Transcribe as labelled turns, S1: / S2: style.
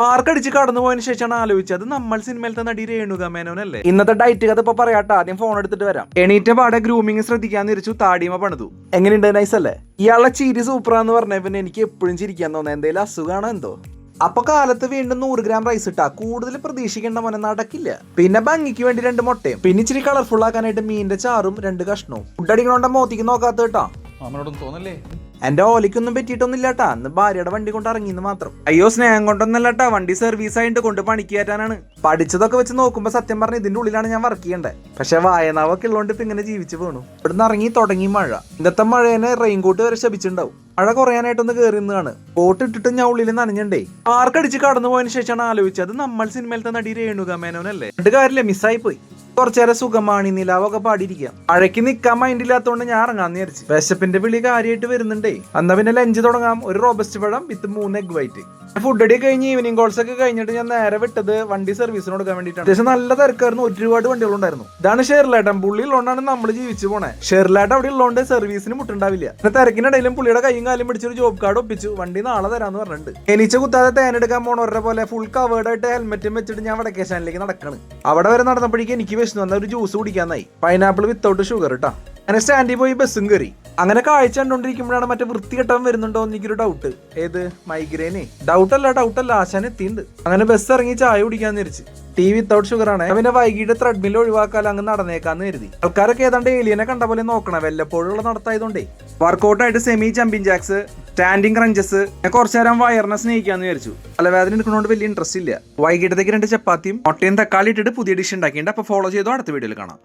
S1: ആർക്കടിച്ച് കടന്നു പോയതിനു ശേഷമാണ് ആലോചിച്ചത് നമ്മൾ സിനിമയിലത്തെ നടി രേണുക മേനോനല്ലേ. ഇന്നത്തെ ഡയറ്റ് കഥ ഇപ്പൊ പറയാട്ടോ. ആദ്യം ഫോൺ എടുത്തിട്ട് വരാം. എണീറ്റ പാടെ ഗ്രൂമിങ് ശ്രദ്ധിക്കാന്ന് തിരിച്ചു താടിമ പണിതു. എങ്ങനെയുണ്ട്? നൈസ് അല്ലേ? ഇയാളെ ചിരി സൂപ്പറാന്ന് പറഞ്ഞ പിന്നെ എനിക്ക് എപ്പോഴും ചിരിക്കാൻ തോന്നുന്നത് എന്തെങ്കിലും അസുഖമാണോ എന്തോ. അപ്പൊ കാലത്ത് വീണ്ടും 100 ഗ്രാം റൈസ് ഇട്ടാ കൂടുതൽ പ്രതീക്ഷിക്കേണ്ട മോനെ നടക്കില്ല. പിന്നെ ഭംഗിക്ക് വേണ്ടി 2 മുട്ടയും പിന്നെ ഇച്ചിരി കളർഫുൾ ആക്കാനായിട്ട് മീനിന്റെ ചാറും 2 കഷ്ണവും. ഫുഡ് അടിക്കണോണ്ട മോത്തിക്ക് നോക്കാത്ത കേട്ടാ.
S2: തോന്നല്ലേ
S1: എന്റെ ഓലിക്കൊന്നും പറ്റിയിട്ടൊന്നുമില്ലാട്ടാ. അന്ന് ഭാര്യയുടെ വണ്ടി കൊണ്ട് ഇറങ്ങിന്ന് മാത്രം. അയ്യോ സ്നേഹം കൊണ്ടൊന്നല്ലാട്ടാ, വണ്ടി സർവീസ് ആയിട്ട് കൊണ്ട് പണിക്ക് കയറ്റാനാണ്. പഠിച്ചതൊക്കെ വെച്ച് നോക്കുമ്പോ സത്യം പറഞ്ഞ ഇതിന്റെ ഉള്ളിലാണ് ഞാൻ വർക്ക് ചെയ്യേണ്ടത്. പക്ഷെ വായനാവൊക്കെ ഉള്ളതുകൊണ്ട് ഇപ്പൊ ഇങ്ങനെ ജീവിച്ചു പോണു. ഇവിടുന്ന് ഇറങ്ങി തുടങ്ങി മഴ. ഇന്നത്തെ മഴേനെ റെയിൻകോട്ട് വരെ ശപിച്ചിട്ടുണ്ടാവും. മഴ കുറയാനായിട്ടൊന്ന് കയറി നിന്നാണ്. കോട്ട് ഇട്ടിട്ട് ഞാൻ ഉള്ളിൽ നനഞ്ഞണ്ടേ. ആർക്കടിച്ച് കടന്നു പോയതിനു ശേഷമാണ് ആലോചിച്ചത് നമ്മൾ സിനിമയിലത്തെ നടി രേണുക മേനോനല്ലേ. രണ്ട് കാര്യമില്ല, മിസ്സായി പോയി. കുറച്ചേരം സുഖമാണ് നിലാവൊക്കെ പാടിയിരിക്കാം. മഴയ്ക്ക് നിക്കാൻ മൈൻഡില്ലാത്തോണ്ട് ഞാൻ ഇറങ്ങാന്ന് വിചാരിച്ചു. വിശപ്പിന്റെ വിളി കാര്യമായിട്ട് വരുന്നുണ്ടേ. എന്നാ പിന്നെ ലഞ്ച് തുടങ്ങാം. ഒരു റോബസ്റ്റ് പഴം വിത്ത് 3 എഗ് വൈറ്റ്. ഫുഡ് അടി കഴിഞ്ഞ് ഈവനിങ് കോൾസ് ഒക്കെ കഴിഞ്ഞിട്ട് ഞാൻ നേരെ വിട്ടത് വണ്ടി സർവീസിന് കൊടുക്കാൻ വേണ്ടിയിട്ടാണ്. അത്യാവശ്യം നല്ല തിരക്കായിരുന്നു. ഒരുപാട് വണ്ടികളുണ്ടായിരുന്നു. ഇതാണ് ഷെർലേട്ടൻ. പുള്ളി ഉള്ളതുകൊണ്ടാണ് നമ്മൾ ജീവിച്ചു പോണേ. ഷെർലേട്ടൻ അവിടെ ഉള്ളതുകൊണ്ട് സർവീസിന് മുട്ടുണ്ടാവില്ല. പിന്നെ തിരക്കിനിടയിലും പുള്ളിയുടെ കൈയും കാലും പിടിച്ചൊരു ജോബ് കാർഡ് ഒപ്പിച്ചു. വണ്ടി നാളെ തരാന്ന് പറഞ്ഞിട്ടുണ്ട്. എനിച്ച കുത്താതെ തേനെടുക്കാൻ പോണവരുടെ പോലെ ഫുൾ കവേർഡ് ആയിട്ട് ഹെൽമെറ്റും വെച്ചിട്ട് ഞാൻ വടക്കേശാനിലേക്ക് നടക്കാണ്. അവിടെ വരെ നടന്നപ്പോഴേക്കും എനിക്ക് വിശന്നു വന്ന ഒരു ജ്യൂസ് കുടിക്കാന്നായി. പൈനാപ്പിൾ വിത്തൗട്ട് ഷുഗർ ഇട്ടാ. അങ്ങനെ സ്റ്റാൻഡിൽ പോയി ബസ്സും കയറി. അങ്ങനെ കാഴ്ച കണ്ടോണ്ടിരിക്കുമ്പോഴാണ് മറ്റേ വൃത്തികെട്ടവൻ വരുന്നുണ്ടോ എനിക്കൊരു ഡൗട്ട്. ഏത്? മൈഗ്രെയിനേ. ഡൗട്ടല്ല ആശാൻ എത്തിണ്ട്. അങ്ങനെ ബസ് ഇറങ്ങി ചായ കുടിക്കാന്ന് വിചാരിച്ചു. ടീ വിത്തൗട്ട് ഷുഗർ ആണ്. പിന്നെ വൈകിട്ട് ത്രെഡ്മിൽ ഒഴിവാക്കാൽ അങ്ങ് നടന്നേക്കാന്ന് കരുതി. ആൾക്കാരൊക്കെ ഏതാണ്ട് ഏലിയനെ കണ്ട പോലെ നോക്കണം. വല്ലപ്പോഴുള്ള നടത്തായതുകൊണ്ടേ വർക്കൗട്ടായിട്ട് semi jumping jacks, standing crunches, കുറച്ചു നേരം വയറിനെ സ്നേഹിക്കാന്ന് വിചാരിച്ചു. തലവേദന എടുക്കുന്നതുകൊണ്ട് വലിയ ഇൻട്രസ്റ്റ് ഇല്ല. വൈകിട്ടത്തേക്ക് 2 ചപ്പാത്തിയും മുട്ടയും തക്കാളി ഇട്ടിട്ട് പുതിയ ഡിഷ് ഉണ്ടാക്കിയിട്ടുണ്ട്. അപ്പൊ ഫോളോ ചെയ്തോ. അടുത്ത വീഡിയോയിൽ കാണാം.